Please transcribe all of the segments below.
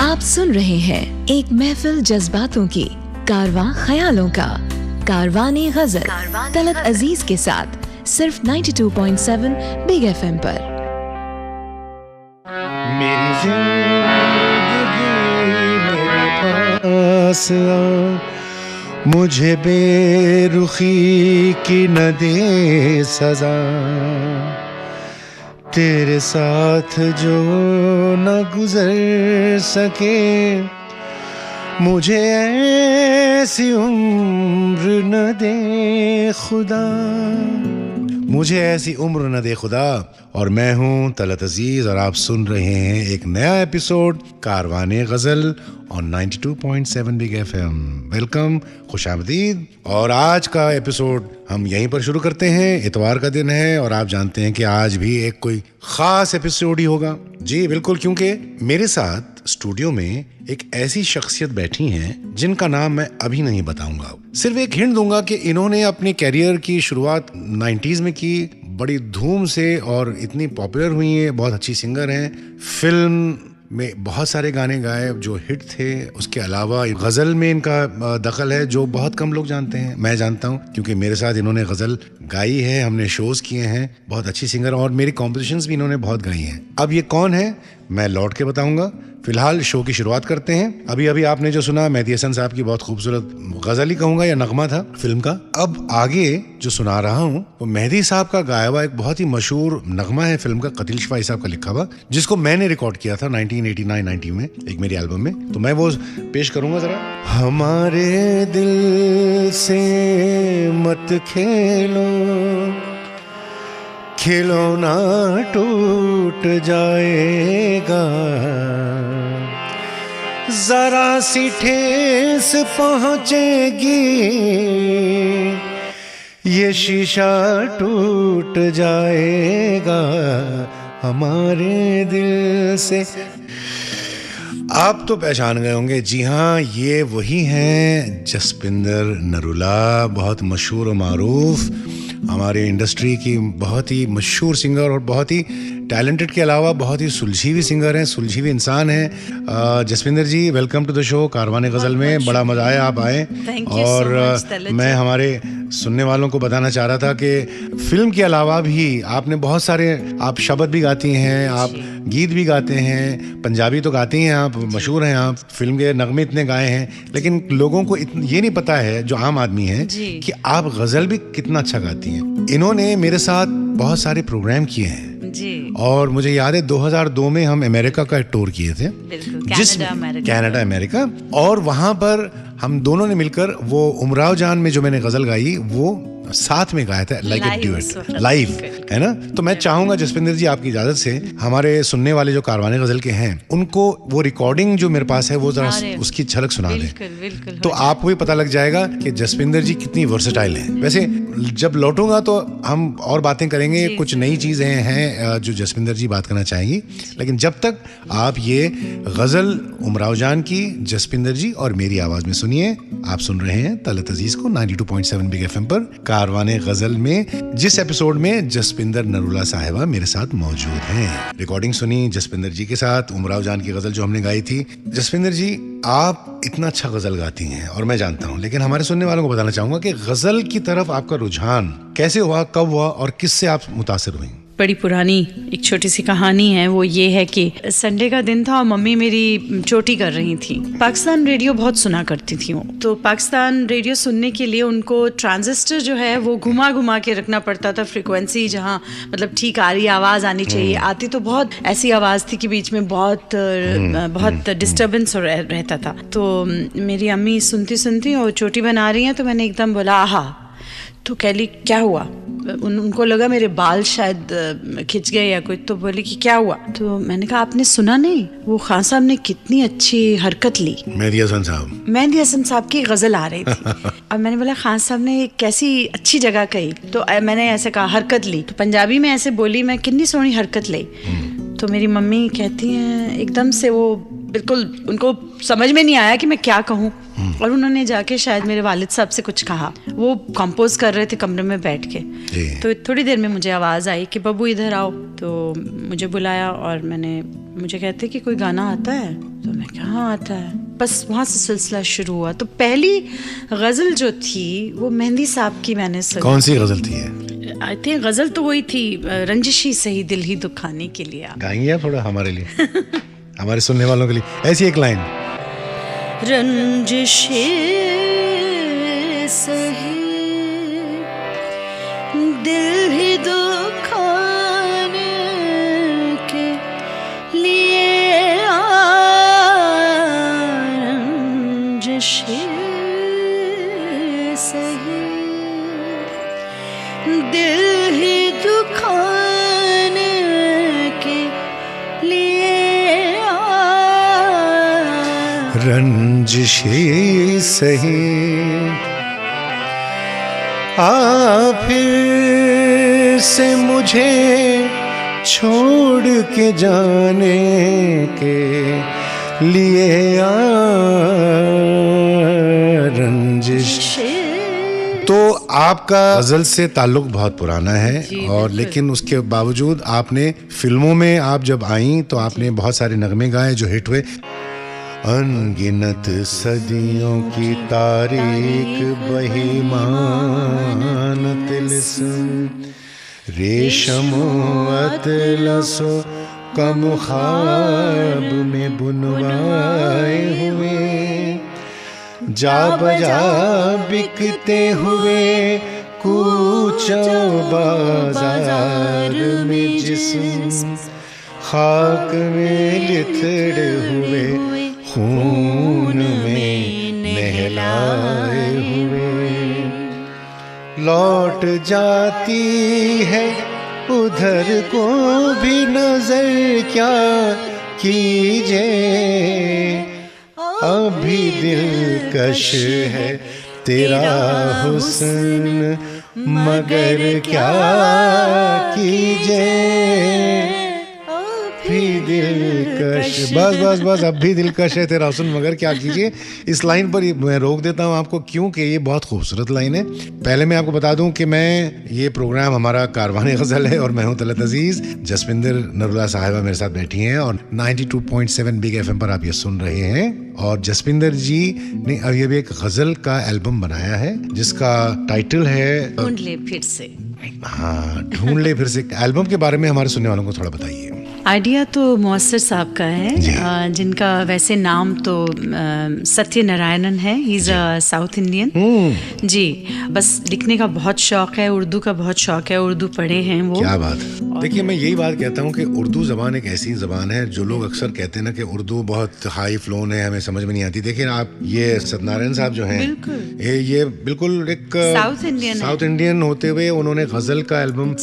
आप सुन रहे हैं एक महफिल जज्बातों की, कारवां ख्यालों का, कारवाने गजल तलत अजीज के साथ सिर्फ 92.7 बिग FM पर। मेरी जिंदगी मेरे पास आ, मुझे बेरुखी की न दे सजा, तेरे साथ जो न गुजर सके, मुझे ऐसी उम्र न दे खुदा, मुझे ऐसी उम्र न दे खुदा। और मैं हूं तलत अजीज और आप सुन रहे हैं एक नया एपिसोड कारवाने गजल ऑन 92.7 बिग FM। वेलकम, खुशामदीद। और आज का एपिसोड हम यहीं पर शुरू करते हैं। इतवार का दिन है और आप जानते हैं कि आज भी एक कोई खास एपिसोड ही होगा। जी बिल्कुल, क्योंकि मेरे साथ स्टूडियो में एक ऐसी शख्सियत बैठी हैं जिनका नाम मैं अभी नहीं बताऊंगा। सिर्फ एक हिंट दूंगा कि इन्होंने अपने कैरियर की शुरुआत 90s में की, बड़ी धूम से, और इतनी पॉपुलर हुई है। बहुत अच्छी सिंगर हैं, फिल्म में बहुत सारे गाने गाए जो हिट थे। उसके अलावा गज़ल में इनका दखल है जो बहुत कम लोग जानते हैं। मैं जानता हूं क्योंकि मेरे साथ इन्होंने गज़ल गाई है, हमने शोज किए हैं। बहुत अच्छी सिंगर और मेरी कॉम्पोजिशंस भी इन्होंने बहुत गाई हैं। अब ये कौन है मैं लौट के बताऊंगा। फिलहाल शो की शुरुआत करते हैं। अभी अभी आपने जो सुना मेहदी हसन साहब की बहुत खूबसूरत गज़ल ही कहूँगा या नगमा था फिल्म का। अब आगे जो सुना रहा हूँ वो मेहदी साहब का गाया हुआ एक बहुत ही मशहूर नगमा है फिल्म का, कतिल शफाई साहब का लिखा हुआ, जिसको मैंने रिकॉर्ड किया था 1989-90 में एक मेरी एल्बम में। तो मैं वो पेश करूंगा जरा। हमारे दिल से मत खेलो, खिलौना टूट जाएगा, जरा सी ठेस पहुंचेगी, ये शीशा टूट जाएगा हमारे दिल से। आप तो पहचान गए होंगे, जी हाँ, ये वही हैं जसपिंदर नरूला। बहुत मशहूर और मारूफ हमारे इंडस्ट्री की बहुत ही मशहूर सिंगर और बहुत ही टैलेंटेड के अलावा बहुत ही सुलझी सिंगर हैं, सुलझी इंसान हैं। जसपिंदर जी, वेलकम टू द शो कारवाने गज़ल में। बड़ा मज़ा आया आप आए। और मैं हमारे सुनने वालों को बताना चाह रहा था कि फिल्म के अलावा भी आपने बहुत सारे, आप शब्द भी गाती हैं, आप गीत भी गाते हैं, पंजाबी तो गाती हैं आप, मशहूर हैं आप, फिल्म के नगमे इतने गाए हैं। लेकिन लोगों को ये नहीं पता है जो आम आदमी है कि आप गज़ल भी कितना अच्छा गाती हैं। इन्होंने मेरे साथ बहुत सारे प्रोग्राम किए हैं जी। और मुझे याद है 2002 में हम अमेरिका का टूर किए थे, कनाडा अमेरिका, और वहां पर हम दोनों ने मिलकर वो उमराव जान में जो मैंने गजल गाई वो साथ में गाया था, लाइक ए ड्यूएट लाइव, है ना। तो मैं चाहूंगा जसपिंदर जी आपकी इजाजत से हमारे सुनने वाले जो कारवाने गजल के हैं उनको वो रिकॉर्डिंग जो मेरे पास है वो जरा उसकी झलक सुना दें, तो आपको भी पता लग जाएगा कि जसपिंदर जी कितनी वर्सेटाइल है। वैसे जब लौटूंगा तो हम और बातें करेंगे, कुछ नई चीजें हैं जो जसपिंदर जी बात करना चाहेंगी, लेकिन जब तक आप ये गजल उमराव जान की जसपिंदर जी और मेरी आवाज में सुनिए। आप सुन रहे हैं तलत अजीज को 92.7 बिग FM पर कारवाने गजल में, जिस एपिसोड में जसपिंदर नरूला साहिबा मेरे साथ मौजूद हैं। रिकॉर्डिंग सुनी जसपिंदर जी के साथ, उमराव जान की गजल जो हमने गाई थी। जसपिंदर जी, आप इतना अच्छा गजल गाती हैं और मैं जानता हूं, लेकिन हमारे सुनने वालों को बताना चाहूंगा कि गजल की तरफ आपका रुझान कैसे हुआ, कब हुआ और किससे आप मुतासिर हुई? बड़ी पुरानी एक छोटी सी कहानी है। वो ये है कि संडे का दिन था और मम्मी मेरी चोटी कर रही थी। पाकिस्तान रेडियो बहुत सुना करती थी वो, तो पाकिस्तान रेडियो सुनने के लिए उनको ट्रांजिस्टर जो है वो घुमा घुमा के रखना पड़ता था, फ्रीक्वेंसी जहाँ मतलब ठीक आ रही आवाज़ आनी चाहिए। आती तो बहुत ऐसी आवाज़ थी कि बीच में बहुत डिस्टर्बेंस रहता था। तो मेरी अम्मी सुनती सुनती और चोटी बना रही हैं, तो मैंने एकदम बोला आहा। तो कहली क्या हुआ? उनको लगा मेरे बाल शायद खिंच गए या कुछ, तो बोली कि क्या हुआ? तो मैंने कहा आपने सुना नहीं, वो खान साहब ने कितनी अच्छी हरकत ली। मेहदी हसन साहब की गजल आ रही थी और मैंने बोला खान साहब ने कैसी अच्छी जगह कही, तो मैंने ऐसे कहा हरकत ली, तो पंजाबी में ऐसे बोली मैं कितनी सोहनी हरकत ली। तो मेरी मम्मी कहती हैं एकदम से वो बिल्कुल उनको समझ में नहीं आया कि मैं क्या कहूँ, और उन्होंने जाके शायद मेरे वालिद साहब से कुछ कहा। वो कंपोज कर रहे थे कमरे में बैठ के, तो थोड़ी देर में मुझे आवाज़ आई कि बब्बू इधर आओ। तो मुझे बुलाया और मुझे कहते कि कोई गाना आता है, तो मैं कहा हाँ आता है। बस वहाँ से सिलसिला शुरू हुआ। तो पहली गज़ल जो थी वो मेहंदी साहब की मैंने सुनी। कौन सी गज़ल थी? आई थिंक गज़ल तो वही थी, रंजिशी सही दिल ही दुखाने के लिए। गाएंगे आप थोड़ा हमारे लिए हमारे सुनने वालों के लिए ऐसी एक लाइन। रंजिशी सही दिल ही दुखाने के लिए, रंजिशी सही दिल ही दुखाने के लिए, रंजिशी सही आ फिर से मुझे छोड़ के जाने के लिए, रंजिश। तो आपका गजल से ताल्लुक बहुत पुराना है, और लेकिन उसके बावजूद आपने फिल्मों में आप जब आई तो आपने बहुत सारे नगमे गाए जो हिट हुए। अनगिनत सदियों की तारीख बहीमान तिलस्म, रेशमो अतलसो कम ख्वाब में बुनवाए हुए, जा बजा बिकते हुए कूचो बाजार में जिस्म, खाक में लिथड़े हुए खून में नहलाए हुए, लौट जाती है उधर को भी नजर क्या कीजिए, अभी दिलकश है तेरा हुस्न मगर क्या कीजिए, भी दिलकश। बस अब भी दिलकश है तेरा हुस्न मगर क्या कीजिए। इस लाइन पर मैं रोक देता हूँ आपको क्योंकि ये बहुत खूबसूरत लाइन है। पहले मैं आपको बता दूं कि ये प्रोग्राम हमारा कारवाने गज़ल है और मैं हूँ तलत अजीज। जसविंदर नरूला साहिबा मेरे साथ बैठी हैं और 92.7 बिग एफएम पर आप ये सुन रहे हैं। और जसविंदर जी ने अभी एक गज़ल का एल्बम बनाया है जिसका टाइटल है ढूंढ ले फिर से। हाँ, ढूंढ ले फिर से। एल्बम के बारे में हमारे सुनने वालों को थोड़ा बताइए। आइडिया तो मुअस्सर साहब का है, जिनका वैसे नाम तो सत्य नारायणन है। He is a South Indian ji. बस लिखने का बहुत शौक है, उर्दू का बहुत शौक है, उर्दू पढ़े हैं वो। क्या बात। देखिए मैं यही बात कहता हूँ कि उर्दू ज़बान एक ऐसी ज़बान है जो लोग अक्सर कहते हैं ना कि उर्दू बहुत हाई फ्लोन है, हमें समझ में नहीं आती। देखिए आप ये सत्यनारायण साहब जो हैं, ये बिल्कुल एक साउथ इंडियन होते हुए उन्होंने गज़ल का एल्बम,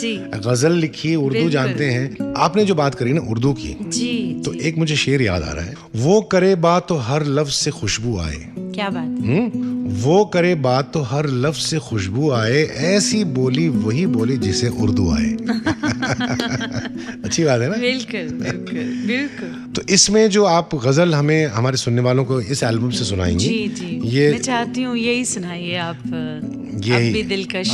गज़ल लिखी, उर्दू जानते हैं। आपने जो बात करी ना उर्दू की तो एक मुझे शेर याद आ रहा है, वो करे बात तो हर लफ्ज से खुशबू आए। क्या बात। वो करे बात तो हर लफ्ज से खुशबू आए, ऐसी बोली वही बोली जिसे उर्दू आए। अच्छी बात है ना। बिल्कुल। तो इसमें जो आप गजल हमें हमारे सुनने वालों को इस एल्बम से सुनाएंगी, जी। ये मैं चाहती हूँ यही सुनाइए आप। यही अभी दिलकश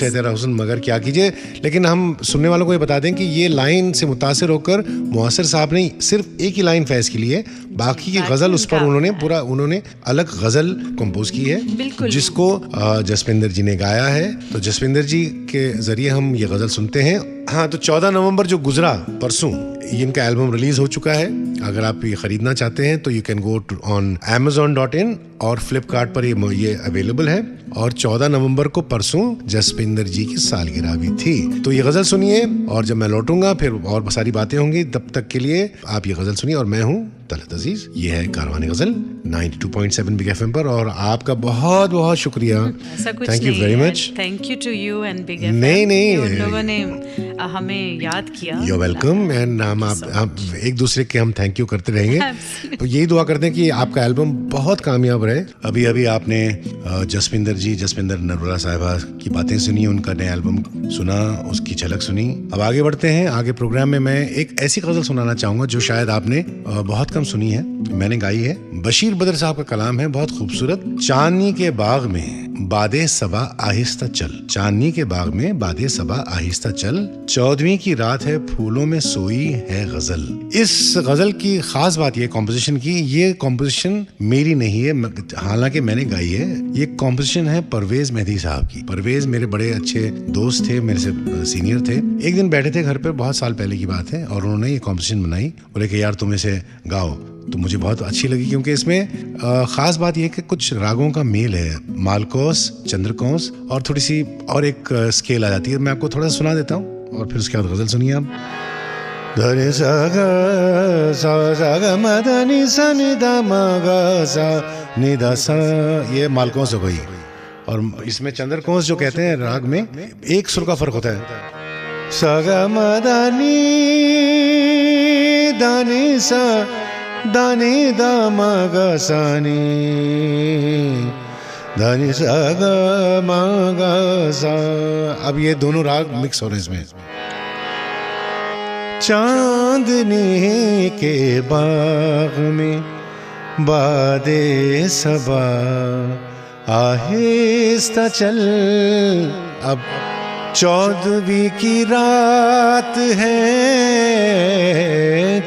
है तेरा हुस्न मगर क्या कीजिए। लेकिन हम सुनने वालों को ये बता दें कि ये लाइन से मुतासिर होकर मुअस्सर साहब ने सिर्फ एक ही लाइन फैज की लिए, बाकी की गजल उस पर उन्होंने अलग गजल कंपोज की है जिसको जसविंदर जी ने गाया है। तो जसविंदर जी के जरिए हम ये गजल सुनते हैं। हाँ, तो 14 नवंबर जो गुजरा परसों इनका एल्बम रिलीज हो चुका है। अगर आप ये खरीदना चाहते हैं तो you can go on amazon.in और फ्लिपकार्ट पर ये अवेलेबल है। और 14 नवंबर को परसों जसविंदर जी की सालगिरह भी थी। तो ये गजल सुनिए और जब मैं लौटूंगा फिर और सारी बातें होंगी। तब तक के लिए आप ये गजल सुनिए और मैं हूँ तलत अजीज। ये है कारवाने गजल 92.7 बिग एफएम पर और आपका बहुत बहुत शुक्रिया। Thank you very much. Thank you to you and big FM. नहीं उन लोगों ने हमें याद किया। You welcome. एंड हम एक दूसरे के हम थैंक यू करते रहेंगे। तो यही दुआ करते हैं कि आपका एल्बम बहुत कामयाब रहे। अभी आपने जसविंदर नरूला साहिबा की बातें सुनी, उनका नया एल्बम सुना, उसकी झलक सुनी। अब आगे बढ़ते हैं। आगे प्रोग्राम में मैं एक ऐसी गजल सुनाना चाहूंगा जो शायद आपने बहुत कम गज़ल सुनी है, मैंने गाई है। बशीर बदर साहब का कलाम है, बहुत खूबसूरत। चांदनी के बाग में बादे सबा आहिस्ता चल, चांदनी के बाग में बादे सबा आहिस्ता चल, 14वीं की रात है फूलों में सोई है गजल। इस गजल की खास बात ये कॉम्पोजिशन की, ये कॉम्पोजिशन मेरी नहीं है, हालांकि मैंने गाई है। ये कॉम्पोजिशन है परवेज मेहदी साहब की। परवेज मेरे बड़े अच्छे दोस्त थे, मेरे से सीनियर थे। एक दिन बैठे थे घर पे, बहुत साल पहले की बात है, और उन्होंने ये कॉम्पोजिशन बनाई। बोले कि यार तुम इसे गाओ, तो मुझे बहुत अच्छी लगी, क्योंकि इसमें खास बात यह है कि कुछ रागों का मेल है, मालकोस, चंद्रकोस, और थोड़ी सी और एक स्केल आ जाती है। मैं आपको थोड़ा सा सुना देता हूँ और फिर उसके बाद गजल सुनिए आप। धरे सा गा मा धा नि सा नि धा मा गा सा नि धा सा, ये मालकोस हो गई। और इसमें चंद्रकोस जो कहते हैं राग में, एक सुर का फर्क होता है। सा गा मा धा नि धा नि सा दानी दा मा गा सा नि दानी सा गा मा गा सा। अब ये दोनों राग मिक्स हो रहे हैं इसमें। चांदनी के बाग में बादे सबा आहिस्ता चल, अब 14वीं की रात है,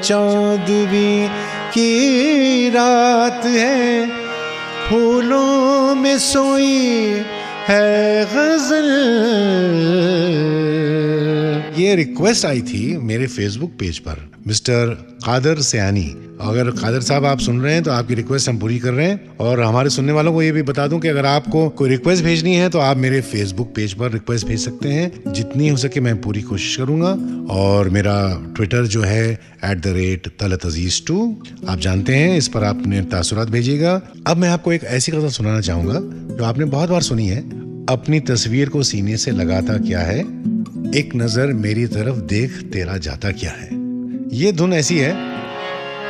14वीं की रात है, फूलों में सोई है गजल। ये रिक्वेस्ट आई थी मेरे फेसबुक पेज पर, मिस्टर कादर सयानी। अगर कादर साहब आप सुन रहे हैं तो आपकी रिक्वेस्ट हम पूरी कर रहे हैं। और हमारे सुनने वालों को ये भी बता दूं कि अगर आपको कोई रिक्वेस्ट भेजनी है तो आप मेरे फेसबुक पेज पर रिक्वेस्ट भेज सकते हैं। जितनी हो सके मैं पूरी कोशिश करूंगा। और मेरा ट्विटर जो है @तलतअजीज2, आप जानते हैं, इस पर आप अपने तासुरात भेजिएगा। अब मैं आपको एक ऐसी गजल सुनाना चाहूंगा जो आपने बहुत बार सुनी है। अपनी तस्वीर को सीने से लगाता क्या है, एक नजर मेरी तरफ देख तेरा जाता क्या है। ये धुन ऐसी है,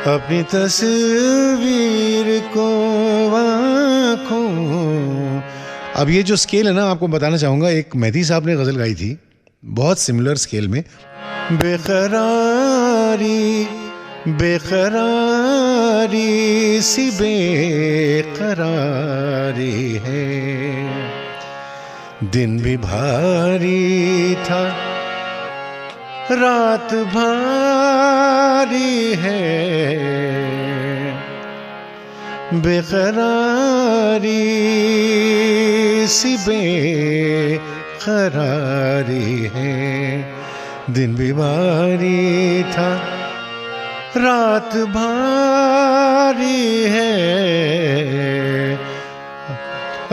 अपनी तस्वीर को आँखों। अब ये जो स्केल है ना, आपको बताना चाहूंगा, एक मेहदी साहब ने गजल गाई थी बहुत सिमिलर स्केल में। बेकरारी बेकरारी सी बेकरारी है, दिन भी भारी था रात भारी है, बेकरारी सी बेकरारी है, दिन भी भारी था रात भारी है,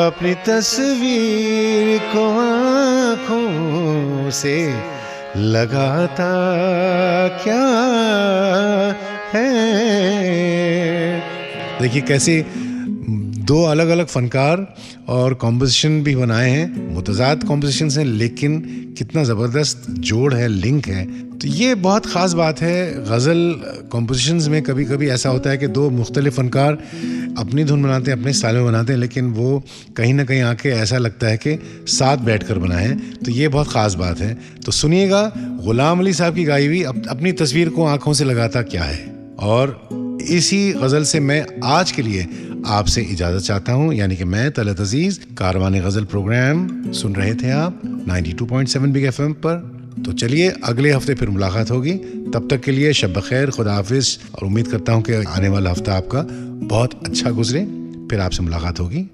अपनी तस्वीर को आँखों से लगाता क्या है। देखिए कैसे दो अलग अलग फनकार और कॉम्पोजिशन भी बनाए हैं, मुतज़ाद कॉम्पोजिशन हैं, लेकिन कितना ज़बरदस्त जोड़ है, लिंक है। तो ये बहुत ख़ास बात है। गज़ल कॉम्पोजिशंस में कभी कभी ऐसा होता है कि दो मुख्तलिफ फ़नकार अपनी धुन बनाते हैं, अपने स्टाइल में बनाते हैं, लेकिन वो कहीं ना कहीं आके ऐसा लगता है कि साथ बैठकर बनाए हैं। तो ये बहुत ख़ास बात है। तो सुनिएगा ग़ुलाम अली साहब की गाई हुई अपनी तस्वीर को आँखों से लगाता क्या है। और इसी गज़ल से मैं आज के लिए आपसे इजाज़त चाहता हूँ, यानी कि मैं तलत अजीज़। कारवान गज़ल प्रोग्राम सुन रहे थे आप 92.7 बिग FM पर। तो चलिए अगले हफ्ते फिर मुलाकात होगी। तब तक के लिए शब बखैर, खुदा हाफिज़। और उम्मीद करता हूँ कि आने वाला हफ्ता आपका बहुत अच्छा गुजरे। फिर आपसे मुलाकात होगी।